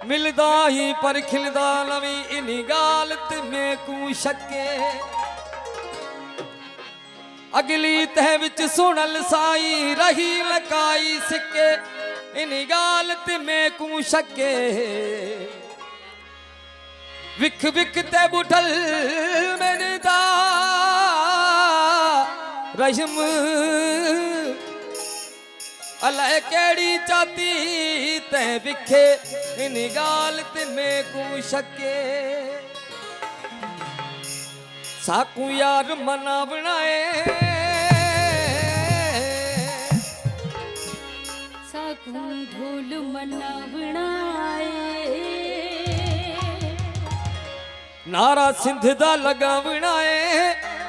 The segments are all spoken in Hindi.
मिलदा ही पर खिलदा नवी इनी गालत में कू शके अगली तह विच सुनल साई रही लकाई सिके इनी गालत में कू शके विख विख ते बुठल मैंने दा रहिम अल्लाह केड़ी चाती ते विखे इन गालत में कू शके साकू यार मना बनाए साकू ढोल मना बनाए नारा सिंध दा लगा बनाए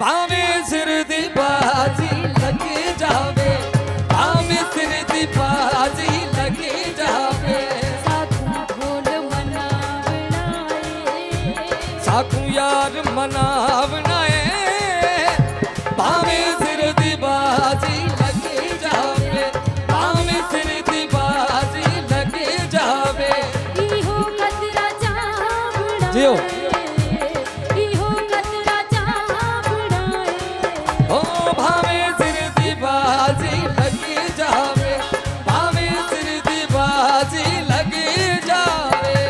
भावे सिर दी बाजी लगे जावे भावे सिर दी बाजी लगे जावे साकू ढोल मना बनाए साकू यार मना बनाए भावे सिर दी बाजी लगे जावे भावे सिर दी बाजी लगे जावे इहो कतरा चावड़ा जियो इहो कतरा चावड़ा ओ भावे सिर दी बाजी लगे जावे भावे सिर दी बाजी लगे जावे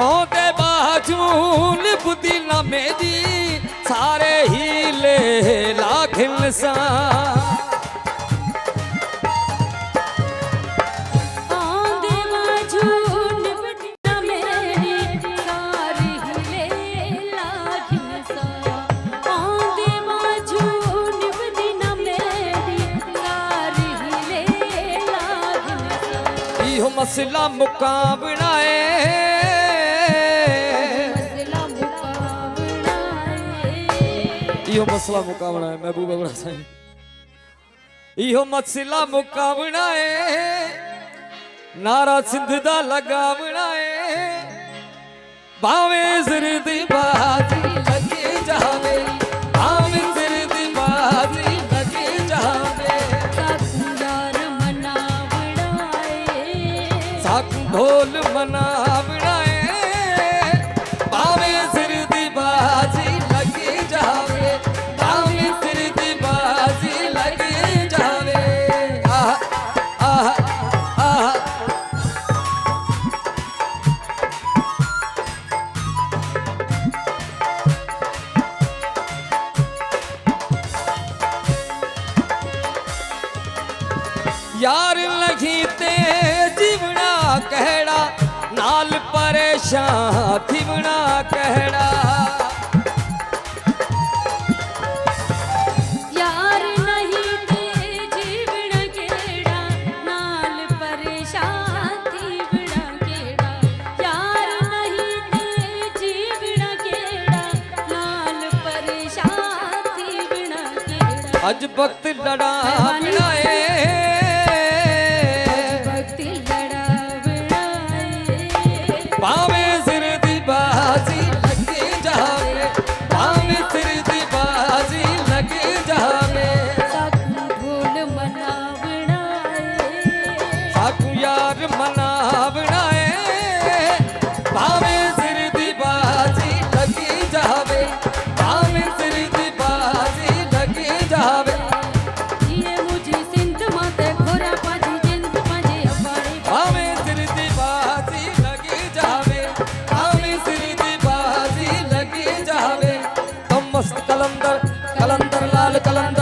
ओदे बाजून बुद्धि न मेरी सारे हीले लाखिन सा आंदे बाजून बदना मेरी सारी हिले लाखिन सा आंदे बाजून बदना मेरी सारी हिले लाखिन सा इहो मसला मुका बनाए मसला मुकाबला इहो मसला मुका बनाए महबूबा बड़ा साईं इहो मसला मुका बनाए नारा सिंध दा लगा बनाए भावे सिर दी बाजी लगे जावे भावे सिर दी बाजी लगे जावे साकू यार मना बनाए साकू ढोल मना बनाए भावे सिर दी बाजी लगे जावे भावे सिर दी बाजी लगे जावे आहा आहा आहा यार लगी ते जीवना कहड़ा नाल परेशान थीवना कहड़ा यार नहीं ते जीवण केड़ा नाल परेशान थी बड़ा केड़ा यार नहीं ते जीवण केड़ा नाल परेशान थी बड़ा केड़ा अज वक्त लड़ा बनाए भक्ति लड़ा बनाए भावे सिर दी बाजी लगे जावे भावे सिर दी बाजी लगे जावे साकू ढोल मना बनाए साकू यार मना बनाए भावे सिर दी बाजी लगे जावे भावे सिर दी बाजी लगे जावे ये मुझे सिंध माते खोरा पाजी जिंद पाजे अबाड़ी भावे सिर दी बाजी लगे जावे भावे सिर दी बाजी लगे जावे तो मस्त कलंदर कलंदर लाल कलंदर